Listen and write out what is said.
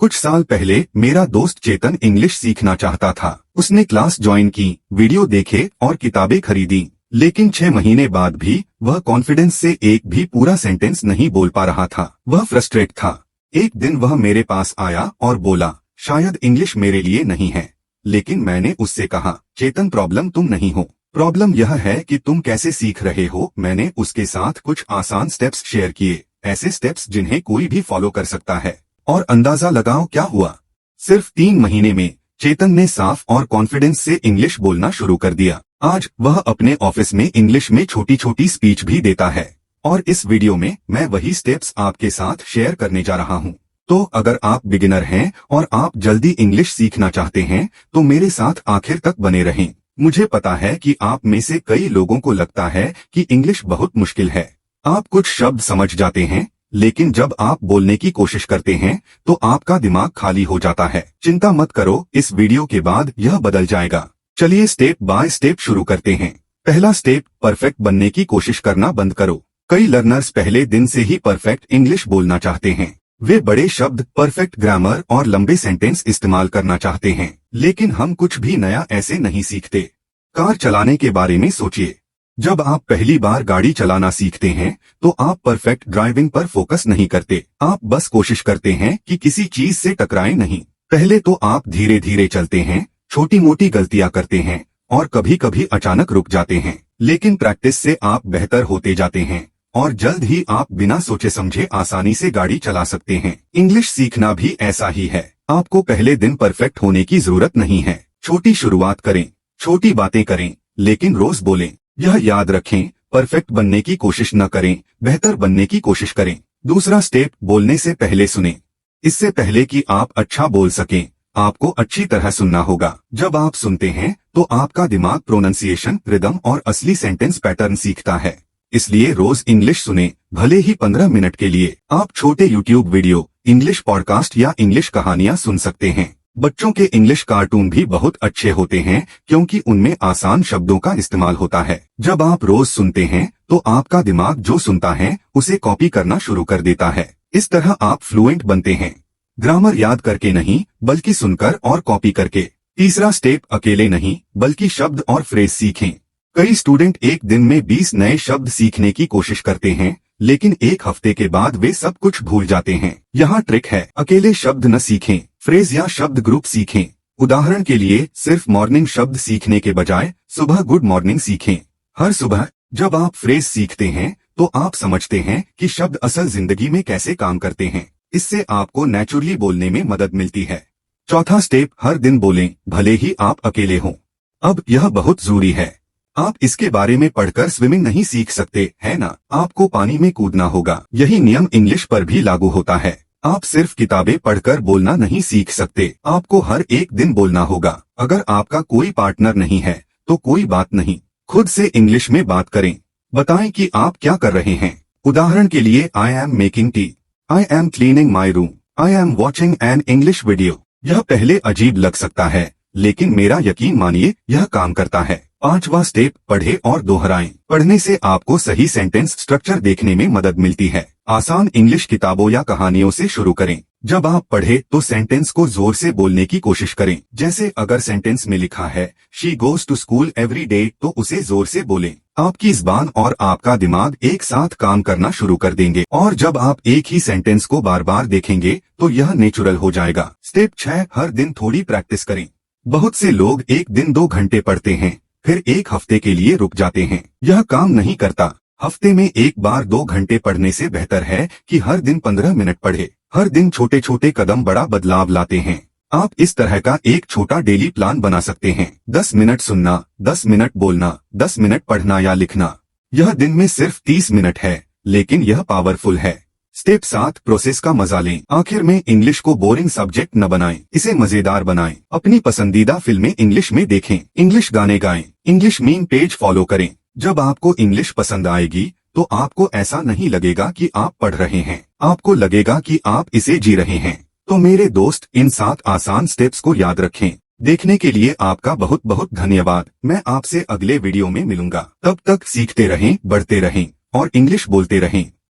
कुछ साल पहले मेरा दोस्त चेतन इंग्लिश सीखना चाहता था। उसने क्लास ज्वाइन की, वीडियो देखे और किताबें खरीदी, लेकिन 6 महीने बाद भी वह कॉन्फिडेंस से एक भी पूरा सेंटेंस नहीं बोल पा रहा था। वह फ्रस्ट्रेट था। एक दिन वह मेरे पास आया और बोला, शायद इंग्लिश मेरे लिए नहीं है। लेकिन मैंने उससे कहा, चेतन, प्रॉब्लम तुम नहीं हो, प्रॉब्लम यह है कि तुम कैसे सीख रहे हो। मैंने उसके साथ कुछ आसान स्टेप्स शेयर किए, ऐसे स्टेप्स जिन्हें कोई भी फॉलो कर सकता है। और अंदाजा लगाओ क्या हुआ। सिर्फ 3 महीने में चेतन ने साफ और कॉन्फिडेंस से इंग्लिश बोलना शुरू कर दिया। आज वह अपने ऑफिस में इंग्लिश में छोटी छोटी स्पीच भी देता है। और इस वीडियो में मैं वही स्टेप्स आपके साथ शेयर करने जा रहा हूँ। तो अगर आप बिगिनर हैं और आप जल्दी इंग्लिश सीखना चाहते हैं तो मेरे साथ आखिर तक बने रहें। मुझे पता है कि आप में से कई लोगों को लगता है कि इंग्लिश बहुत मुश्किल है। आप कुछ शब्द समझ जाते हैं, लेकिन जब आप बोलने की कोशिश करते हैं तो आपका दिमाग खाली हो जाता है। चिंता मत करो, इस वीडियो के बाद यह बदल जाएगा। चलिए स्टेप बाय स्टेप शुरू करते हैं। पहला स्टेप, परफेक्ट बनने की कोशिश करना बंद करो। कई लर्नर्स पहले दिन से ही परफेक्ट इंग्लिश बोलना चाहते हैं। वे बड़े शब्द, परफेक्ट ग्रामर और लंबे सेंटेंस इस्तेमाल करना चाहते हैं, लेकिन हम कुछ भी नया ऐसे नहीं सीखते। कार चलाने के बारे में सोचिए। जब आप पहली बार गाड़ी चलाना सीखते हैं तो आप परफेक्ट ड्राइविंग पर फोकस नहीं करते। आप बस कोशिश करते हैं कि किसी चीज से टकराए नहीं। पहले तो आप धीरे धीरे चलते हैं, छोटी मोटी गलतियां करते हैं और कभी कभी अचानक रुक जाते हैं। लेकिन प्रैक्टिस से आप बेहतर होते जाते हैं और जल्द ही आप बिना सोचे समझे आसानी से गाड़ी चला सकते हैं। इंग्लिश सीखना भी ऐसा ही है। आपको पहले दिन परफेक्ट होने की जरूरत नहीं है। छोटी शुरुआत करें, छोटी बातें करें, लेकिन रोज बोलें। यह याद रखें, परफेक्ट बनने की कोशिश न करें, बेहतर बनने की कोशिश करें। दूसरा स्टेप, बोलने से पहले सुनें। इससे पहले कि आप अच्छा बोल सकें, आपको अच्छी तरह सुनना होगा। जब आप सुनते हैं तो आपका दिमाग प्रोनाउंसिएशन, रिदम और असली सेंटेंस पैटर्न सीखता है। इसलिए रोज इंग्लिश सुने, भले ही 15 मिनट के लिए। आप छोटे यूट्यूब वीडियो, इंग्लिश पॉडकास्ट या इंग्लिश कहानियां सुन सकते हैं। बच्चों के इंग्लिश कार्टून भी बहुत अच्छे होते हैं क्योंकि उनमें आसान शब्दों का इस्तेमाल होता है। जब आप रोज सुनते हैं तो आपका दिमाग जो सुनता है उसे कॉपी करना शुरू कर देता है। इस तरह आप फ्लुएंट बनते हैं। ग्रामर याद करके नहीं, बल्कि सुनकर और कॉपी करके। तीसरा स्टेप, अकेले नहीं बल्कि शब्द और फ्रेज सीखें। कई स्टूडेंट एक दिन में 20 नए शब्द सीखने की कोशिश करते हैं, लेकिन एक हफ्ते के बाद वे सब कुछ भूल जाते हैं। यहाँ ट्रिक है, अकेले शब्द न सीखें, फ्रेज या शब्द ग्रुप सीखें। उदाहरण के लिए, सिर्फ मॉर्निंग शब्द सीखने के बजाय सुबह गुड मॉर्निंग सीखें। हर सुबह जब आप फ्रेज सीखते हैं तो आप समझते हैं कि शब्द असल जिंदगी में कैसे काम करते हैं। इससे आपको नेचुरली बोलने में मदद मिलती है। चौथा स्टेप, हर दिन बोलें, भले ही आप अकेले हों। अब यह बहुत जरूरी है। आप इसके बारे में पढ़कर स्विमिंग नहीं सीख सकते, है ना? आपको पानी में कूदना होगा। यही नियम इंग्लिश पर भी लागू होता है। आप सिर्फ किताबें पढ़कर बोलना नहीं सीख सकते, आपको हर एक दिन बोलना होगा। अगर आपका कोई पार्टनर नहीं है तो कोई बात नहीं, खुद से इंग्लिश में बात करें। बताएं कि आप क्या कर रहे हैं। उदाहरण के लिए, I am making tea, I am cleaning my room, I am watching an English video. यह पहले अजीब लग सकता है, लेकिन मेरा यकीन मानिए यह काम करता है। पांचवा स्टेप, पढ़े और दोहराएं। पढ़ने से आपको सही सेंटेंस स्ट्रक्चर देखने में मदद मिलती है। आसान इंग्लिश किताबों या कहानियों से शुरू करें। जब आप पढ़े तो सेंटेंस को जोर से बोलने की कोशिश करें। जैसे अगर सेंटेंस में लिखा है she goes to school every day, तो उसे जोर से बोलें। आपकी जुबान और आपका दिमाग एक साथ काम करना शुरू कर देंगे और जब आप एक ही सेंटेंस को बार बार देखेंगे तो यह नेचुरल हो जाएगा। स्टेप 6, हर दिन थोड़ी प्रैक्टिस करें। बहुत से लोग एक दिन 2 घंटे पढ़ते हैं, फिर एक हफ्ते के लिए रुक जाते हैं। यह काम नहीं करता। हफ्ते में एक बार 2 घंटे पढ़ने से बेहतर है कि हर दिन 15 मिनट पढ़े। हर दिन छोटे छोटे कदम बड़ा बदलाव लाते हैं। आप इस तरह का एक छोटा डेली प्लान बना सकते हैं। 10 मिनट सुनना, 10 मिनट बोलना, 10 मिनट पढ़ना या लिखना। यह दिन में सिर्फ 30 मिनट है, लेकिन यह पावरफुल है। स्टेप 7, प्रोसेस का मजा लें। आखिर में इंग्लिश को बोरिंग सब्जेक्ट न बनाएं, इसे मजेदार बनाएं। अपनी पसंदीदा फिल्में इंग्लिश में देखें, इंग्लिश गाने गाएं, इंग्लिश मीम पेज फॉलो करें। जब आपको इंग्लिश पसंद आएगी तो आपको ऐसा नहीं लगेगा कि आप पढ़ रहे हैं, आपको लगेगा कि आप इसे जी रहे हैं। तो मेरे दोस्त, इन 7 आसान स्टेप्स को याद रखें। देखने के लिए आपका बहुत बहुत धन्यवाद। मैं आपसे अगले वीडियो में मिलूंगा। तब तक सीखते रहें, बढ़ते रहें और इंग्लिश बोलते रहें।